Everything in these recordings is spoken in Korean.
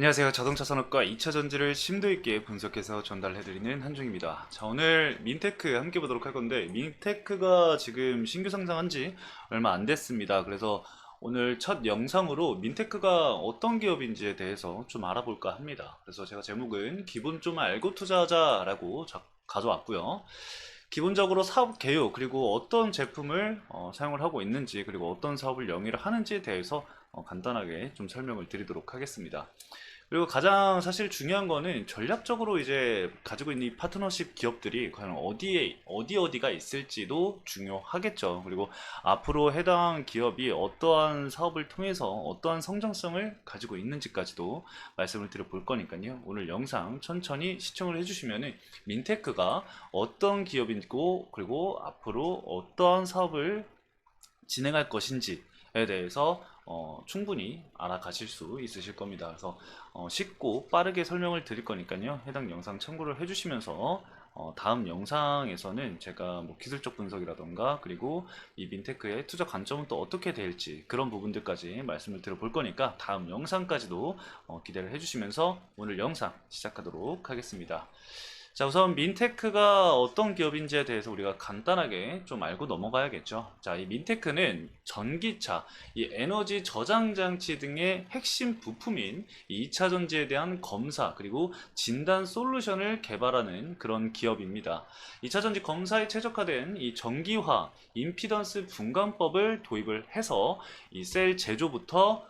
안녕하세요. 자동차 산업과 2차 전지를 심도 있게 분석해서 전달해드리는 한중입니다. 자, 오늘 민테크 함께 보도록 할 건데, 민테크가 지금 신규 상장한 지 얼마 안 됐습니다. 그래서 오늘 첫 영상으로 민테크가 어떤 기업인지에 대해서 좀 알아볼까 합니다. 그래서 제가 제목은 기본 좀 알고 투자하자라고 가져왔고요. 기본적으로 사업 개요, 그리고 어떤 제품을 사용을 하고 있는지, 그리고 어떤 사업을 영위를 하는지에 대해서 간단하게 좀 설명을 드리도록 하겠습니다. 그리고 가장 사실 중요한 거는 전략적으로 이제 가지고 있는 이 파트너십 기업들이 과연 어디가 있을지도 중요하겠죠. 그리고 앞으로 해당 기업이 어떠한 사업을 통해서 어떠한 성장성을 가지고 있는지까지도 말씀을 드려 볼 거니까요. 오늘 영상 천천히 시청을 해주시면은 민테크가 어떤 기업이고, 그리고 앞으로 어떠한 사업을 진행할 것인지에 대해서 충분히 알아가실 수 있으실 겁니다. 그래서 쉽고 빠르게 설명을 드릴 거니까요. 해당 영상 참고를 해주시면서 다음 영상에서는 제가 뭐 기술적 분석이라던가, 그리고 이 민테크의 투자 관점은 또 어떻게 될지, 그런 부분들까지 말씀을 드려볼 거니까 다음 영상까지도 기대를 해주시면서 오늘 영상 시작하도록 하겠습니다. 자, 우선 민테크가 어떤 기업인지에 대해서 우리가 간단하게 좀 알고 넘어가야겠죠. 자, 이 민테크는 전기차, 이 에너지 저장 장치 등의 핵심 부품인 이 2차 전지에 대한 검사, 그리고 진단 솔루션을 개발하는 그런 기업입니다. 2차 전지 검사에 최적화된 이 전기화, 임피던스 분간법을 도입을 해서 이 셀 제조부터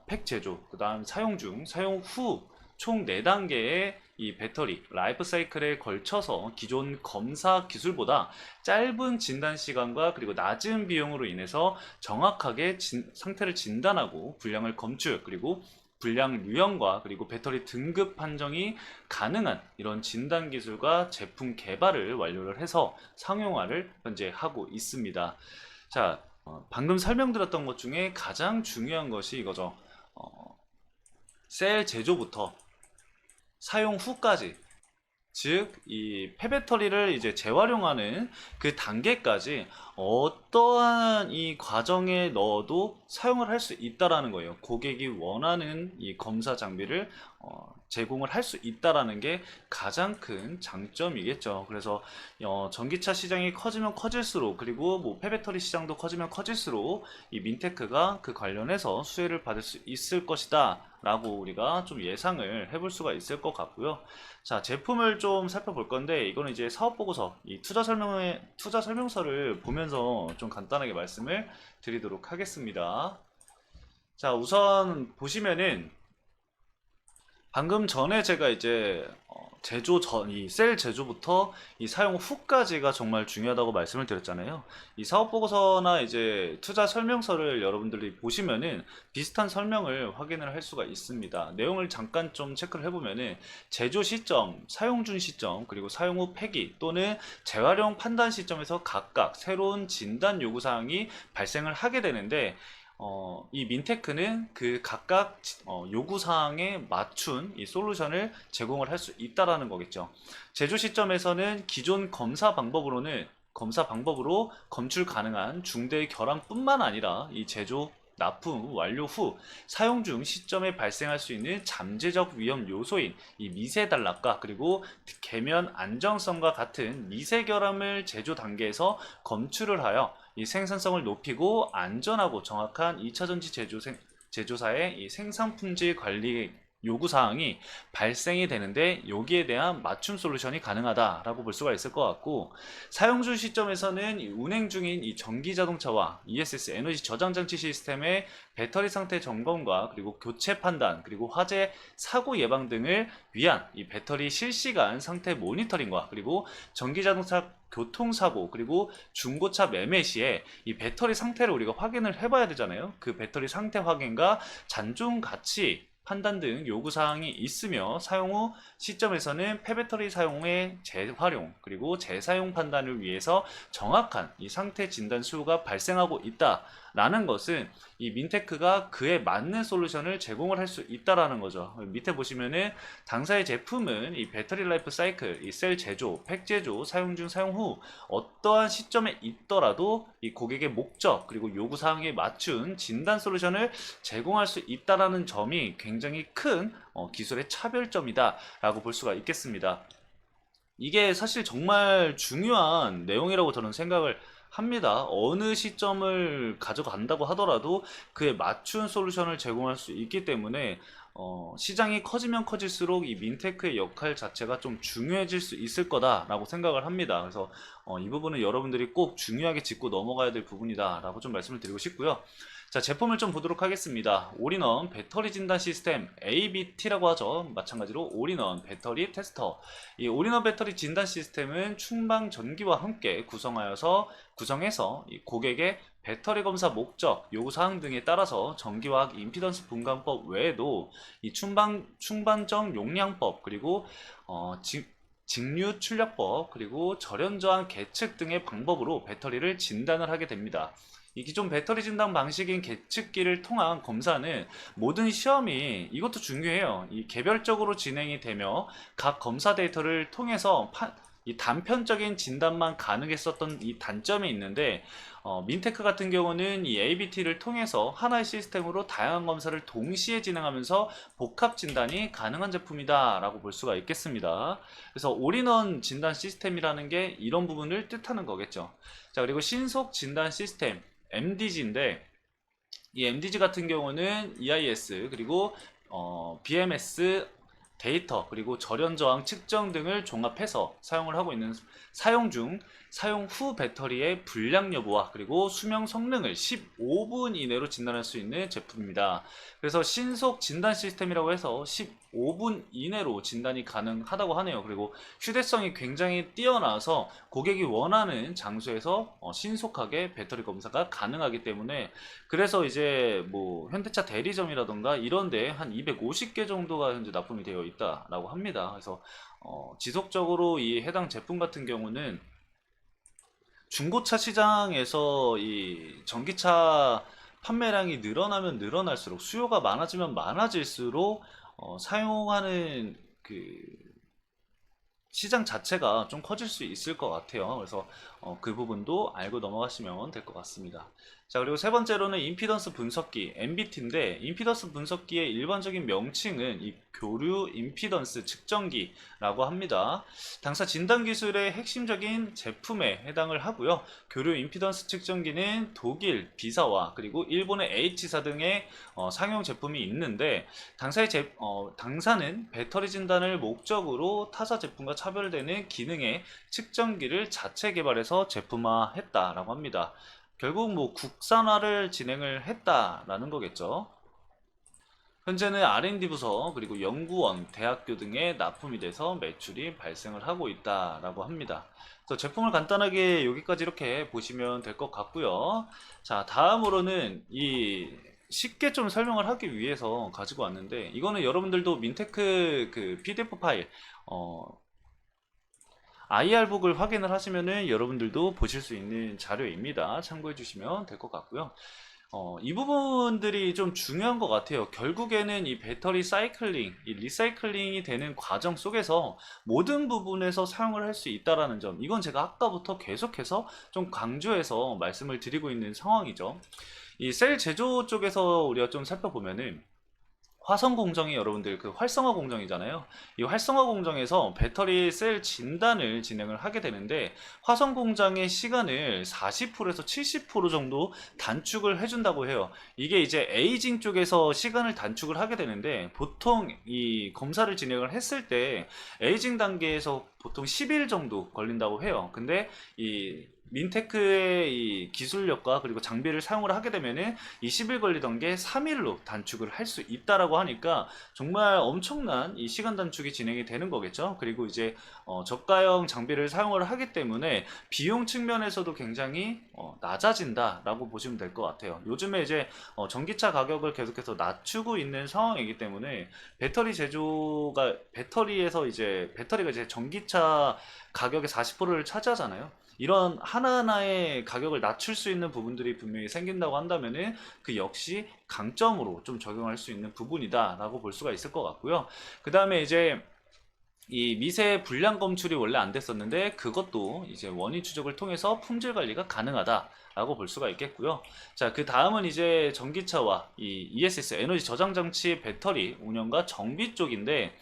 팩 제조, 그 다음 사용 중, 사용 후 총 4단계의 이 배터리 라이프 사이클에 걸쳐서 기존 검사 기술보다 짧은 진단 시간과 그리고 낮은 비용으로 인해서 정확하게 상태를 진단하고 불량을 검출, 그리고 불량 유형과 그리고 배터리 등급 판정이 가능한 이런 진단 기술과 제품 개발을 완료를 해서 상용화를 현재 하고 있습니다. 자, 방금 설명드렸던 것 중에 가장 중요한 것이 이거죠. 셀 제조부터 사용 후까지, 즉 이 폐배터리를 이제 재활용하는 그 단계까지 어떠한 이 과정에 넣어도 사용을 할 수 있다라는 거예요. 고객이 원하는 이 검사 장비를 제공을 할 수 있다라는 게 가장 큰 장점이겠죠. 그래서 전기차 시장이 커지면 커질수록, 그리고 뭐 폐배터리 시장도 커지면 커질수록 이 민테크가 그 관련해서 수혜를 받을 수 있을 것이다 라고 우리가 좀 예상을 해볼 수가 있을 것 같고요. 자, 제품을 좀 살펴볼 건데, 이거는 이제 사업보고서, 이 투자 설명서를 보면서 좀 간단하게 말씀을 드리도록 하겠습니다. 자, 우선 보시면은 방금 전에 제가 이제 이 셀 제조부터 이 사용 후까지가 정말 중요하다고 말씀을 드렸잖아요. 이 사업 보고서나 이제 투자 설명서를 여러분들이 보시면은 비슷한 설명을 확인을 할 수가 있습니다. 내용을 잠깐 좀 체크를 해보면은 제조 시점, 사용 중 시점, 그리고 사용 후 폐기 또는 재활용 판단 시점에서 각각 새로운 진단 요구 사항이 발생을 하게 되는데, 이 민테크는 그 각각 요구사항에 맞춘 이 솔루션을 제공을 할 수 있다라는 거겠죠. 제조 시점에서는 기존 검사 방법으로 검출 가능한 중대 결함뿐만 아니라 이 제조 납품 완료 후 사용 중 시점에 발생할 수 있는 잠재적 위험 요소인 이 미세 단락과 그리고 계면 안정성과 같은 미세 결함을 제조 단계에서 검출을 하여 이 생산성을 높이고 안전하고 정확한 2차전지 제조사의 이 생산 품질 관리 요구사항이 발생이 되는데, 여기에 대한 맞춤 솔루션이 가능하다라고 볼 수가 있을 것 같고, 사용 중 시점에서는 운행 중인 이 전기 자동차와 ESS 에너지 저장 장치 시스템의 배터리 상태 점검과 그리고 교체 판단, 그리고 화재 사고 예방 등을 위한 이 배터리 실시간 상태 모니터링과 그리고 전기 자동차 교통사고, 그리고 중고차 매매 시에 이 배터리 상태를 우리가 확인을 해봐야 되잖아요. 그 배터리 상태 확인과 잔존 가치 판단 등 요구사항이 있으며, 사용 후 시점에서는 폐배터리 사용의 재활용 그리고 재사용 판단을 위해서 정확한 이 상태 진단 수요가 발생하고 있다 라는 것은 이 민테크가 그에 맞는 솔루션을 제공을 할 수 있다라는 거죠. 밑에 보시면은 당사의 제품은 이 배터리 라이프 사이클, 이 셀 제조, 팩 제조, 사용 중, 사용 후 어떠한 시점에 있더라도 이 고객의 목적 그리고 요구 사항에 맞춘 진단 솔루션을 제공할 수 있다라는 점이 굉장히 큰 기술의 차별점이다라고 볼 수가 있겠습니다. 이게 사실 정말 중요한 내용이라고 저는 생각을 합니다. 어느 시점을 가져간다고 하더라도 그에 맞춘 솔루션을 제공할 수 있기 때문에 시장이 커지면 커질수록 이 민테크의 역할 자체가 좀 중요해질 수 있을 거다라고 생각을 합니다. 그래서 이 부분은 여러분들이 꼭 중요하게 짚고 넘어가야 될 부분이다라고 좀 말씀을 드리고 싶고요. 자, 제품을 좀 보도록 하겠습니다. 올인원 배터리 진단 시스템 ABT라고 하죠. 마찬가지로 올인원 배터리 테스터. 이 올인원 배터리 진단 시스템은 충방 전기와 함께 구성해서 이 고객의 배터리 검사 목적, 요구사항 등에 따라서 전기화학 임피던스 분간법 외에도 이 충반적 용량법, 그리고 직류 출력법, 그리고 절연저항 계측 등의 방법으로 배터리를 진단을 하게 됩니다. 이 기존 배터리 진단 방식인 계측기를 통한 검사는 모든 시험이 이것도 중요해요. 이 개별적으로 진행이 되며 각 검사 데이터를 통해서 이 단편적인 진단만 가능했었던 이 단점이 있는데 민테크 같은 경우는 이 ABT를 통해서 하나의 시스템으로 다양한 검사를 동시에 진행하면서 복합 진단이 가능한 제품이다 라고 볼 수가 있겠습니다. 그래서 올인원 진단 시스템이라는 게 이런 부분을 뜻하는 거겠죠. 자, 그리고 신속 진단 시스템 MDG인데 이 MDG 같은 경우는 EIS 그리고 BMS 데이터 그리고 절연 저항 측정 등을 종합해서 사용을 하고 있는 사용 중 사용 후 배터리의 불량 여부와 그리고 수명 성능을 15분 이내로 진단할 수 있는 제품입니다. 그래서 신속 진단 시스템이라고 해서 15분 이내로 진단이 가능하다고 하네요. 그리고 휴대성이 굉장히 뛰어나서 고객이 원하는 장소에서 신속하게 배터리 검사가 가능하기 때문에 그래서 이제 뭐 현대차 대리점이라던가 이런데 한 250개 정도가 현재 납품이 되어 있다라고 합니다. 그래서 지속적으로 이 해당 제품 같은 경우는 중고차 시장에서 이 전기차 판매량이 늘어나면 늘어날수록 수요가 많아지면 많아질수록 사용하는 그 시장 자체가 좀 커질 수 있을 것 같아요. 그래서 그 부분도 알고 넘어가시면 될 것 같습니다. 자, 그리고 세 번째로는 임피던스 분석기 MBT인데 임피던스 분석기의 일반적인 명칭은 이 교류 임피던스 측정기라고 합니다. 당사 진단 기술의 핵심적인 제품에 해당을 하고요. 교류 임피던스 측정기는 독일 비사와 그리고 일본의 H사 등의 상용 제품이 있는데 당사는 배터리 진단을 목적으로 타사 제품과 차별되는 기능의 측정기를 자체 개발해서 제품화했다라고 합니다. 결국 뭐 국산화를 진행을 했다라는 거겠죠. 현재는 R&D 부서 그리고 연구원, 대학교 등에 납품이 돼서 매출이 발생을 하고 있다라고 합니다. 그래서 제품을 간단하게 여기까지 이렇게 보시면 될 것 같고요. 자, 다음으로는 이 쉽게 좀 설명을 하기 위해서 가지고 왔는데 이거는 여러분들도 민테크 그 PDF 파일 IR북을 확인을 하시면은 여러분들도 보실 수 있는 자료입니다. 참고해 주시면 될 것 같고요. 이 부분들이 좀 중요한 것 같아요. 결국에는 이 배터리 사이클링, 이 리사이클링이 되는 과정 속에서 모든 부분에서 사용을 할 수 있다라는 점, 이건 제가 아까부터 계속해서 좀 강조해서 말씀을 드리고 있는 상황이죠. 이 셀 제조 쪽에서 우리가 좀 살펴보면은 화성 공정이 여러분들 그 활성화 공정이잖아요. 이 활성화 공정에서 배터리 셀 진단을 진행을 하게 되는데 화성 공장의 시간을 40%에서 70% 정도 단축을 해준다고 해요. 이게 이제 에이징 쪽에서 시간을 단축을 하게 되는데 보통 이 검사를 진행을 했을 때 에이징 단계에서 보통 10일 정도 걸린다고 해요. 근데 이 민테크의 이 기술력과 그리고 장비를 사용을 하게 되면은 이 10일 걸리던 게 3일로 단축을 할 수 있다라고 하니까 정말 엄청난 이 시간 단축이 진행이 되는 거겠죠. 그리고 이제 저가형 장비를 사용을 하기 때문에 비용 측면에서도 굉장히 낮아진다라고 보시면 될 것 같아요. 요즘에 이제 전기차 가격을 계속해서 낮추고 있는 상황이기 때문에 배터리에서 이제 배터리가 이제 전기차 가격의 40%를 차지하잖아요. 이런 하나하나의 가격을 낮출 수 있는 부분들이 분명히 생긴다고 한다면은 그 역시 강점으로 좀 적용할 수 있는 부분이다라고 볼 수가 있을 것 같고요. 그 다음에 이제 이 미세 불량 검출이 원래 안 됐었는데 그것도 이제 원인 추적을 통해서 품질 관리가 가능하다라고 볼 수가 있겠고요. 자, 그 다음은 이제 전기차와 이 ESS 에너지 저장 장치 배터리 운영과 정비 쪽인데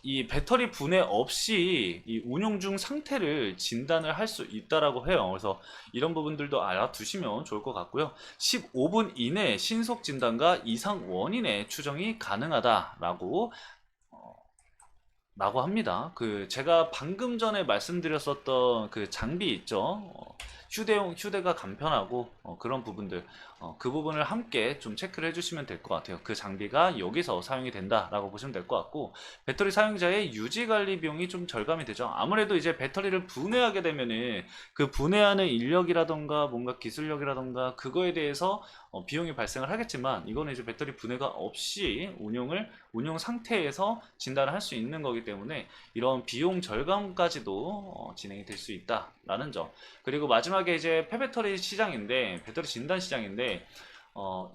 이 배터리 분해 없이 이 운용 중 상태를 진단을 할 수 있다라고 해요. 그래서 이런 부분들도 알아두시면 좋을 것 같고요. 15분 이내 신속 진단과 이상 원인의 추정이 가능하다라고 합니다. 그 제가 방금 전에 말씀드렸었던 그 장비 있죠. 휴대용 휴대가 간편하고 그런 부분들 그 부분을 함께 좀 체크를 해주시면 될 것 같아요. 그 장비가 여기서 사용이 된다라고 보시면 될 것 같고 배터리 사용자의 유지 관리 비용이 좀 절감이 되죠. 아무래도 이제 배터리를 분해하게 되면은 그 분해하는 인력이라던가 뭔가 기술력이라던가 그거에 대해서 비용이 발생을 하겠지만 이거는 이제 배터리 분해가 없이 운용 상태에서 진단을 할 수 있는 거기 때문에 이런 비용 절감까지도 진행이 될 수 있다라는 점. 그리고 마지막에 이제 폐배터리 시장인데 배터리 진단 시장인데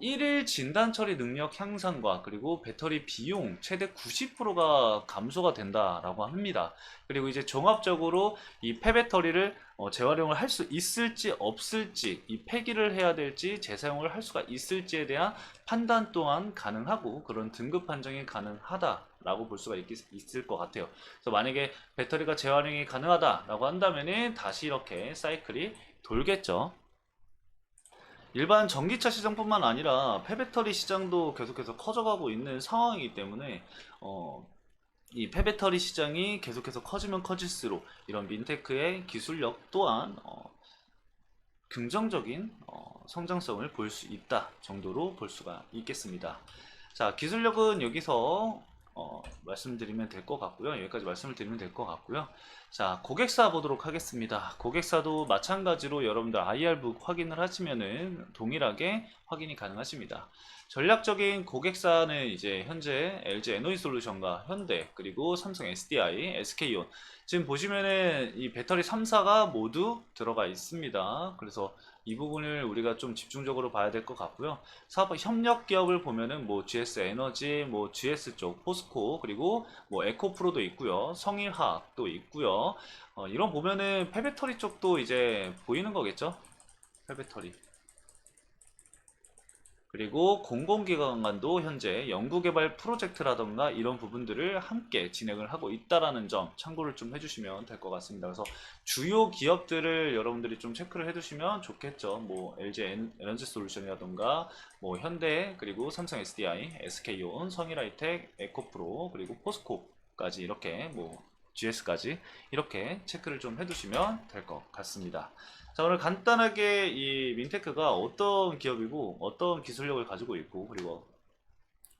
1일 진단 처리 능력 향상과 그리고 배터리 비용 최대 90%가 감소가 된다라고 합니다. 그리고 이제 종합적으로 이 폐배터리를 재활용을 할 수 있을지 없을지, 이 폐기를 해야 될지 재사용을 할 수가 있을지에 대한 판단 또한 가능하고 그런 등급 판정이 가능하다라고 볼 수가 있을 것 같아요. 그래서 만약에 배터리가 재활용이 가능하다라고 한다면은 다시 이렇게 사이클이 돌겠죠. 일반 전기차 시장뿐만 아니라 폐배터리 시장도 계속해서 커져가고 있는 상황이기 때문에 어, 이 폐배터리 시장이 계속해서 커지면 커질수록 이런 민테크의 기술력 또한 긍정적인 성장성을 볼 수 있다 정도로 볼 수가 있겠습니다. 자, 기술력은 여기서 말씀드리면 될 것 같고요. 여기까지 말씀을 드리면 될 것 같고요. 자, 고객사 보도록 하겠습니다. 고객사도 마찬가지로 여러분들 IR북 확인을 하시면은 동일하게 확인이 가능하십니다. 전략적인 고객사는 이제 현재 LG 에너지솔루션과 현대 그리고 삼성 SDI, SK온 지금 보시면은 이 배터리 3사가 모두 들어가 있습니다. 그래서 이 부분을 우리가 좀 집중적으로 봐야 될 것 같고요. 사업 협력 기업을 보면은 뭐 GS 에너지, 뭐 GS 쪽, 포스코, 그리고 뭐 에코프로도 있고요. 성일화학도 있고요. 이런 보면은 폐배터리 쪽도 이제 보이는 거겠죠? 폐배터리. 그리고 공공기관도 현재 연구개발 프로젝트라던가 이런 부분들을 함께 진행을 하고 있다라는 점 참고를 좀 해주시면 될 것 같습니다. 그래서 주요 기업들을 여러분들이 좀 체크를 해두시면 좋겠죠. 뭐 LG 에너지 솔루션이라던가 뭐 현대 그리고 삼성 SDI, SK온, 성일하이텍, 에코프로 그리고 포스코까지 이렇게 뭐 GS까지 이렇게 체크를 좀 해두시면 될 것 같습니다. 자, 오늘 간단하게 이 민테크가 어떤 기업이고 어떤 기술력을 가지고 있고 그리고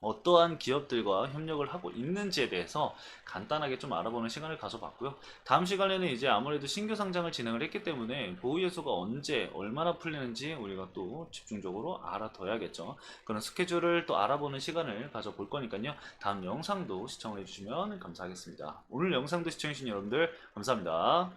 어떠한 기업들과 협력을 하고 있는지에 대해서 간단하게 좀 알아보는 시간을 가져봤고요. 다음 시간에는 이제 아무래도 신규 상장을 진행을 했기 때문에 보유예수가 언제 얼마나 풀리는지 우리가 또 집중적으로 알아둬야겠죠. 그런 스케줄을 또 알아보는 시간을 가져볼 거니까요. 다음 영상도 시청을 해주시면 감사하겠습니다. 오늘 영상도 시청해주신 여러분들 감사합니다.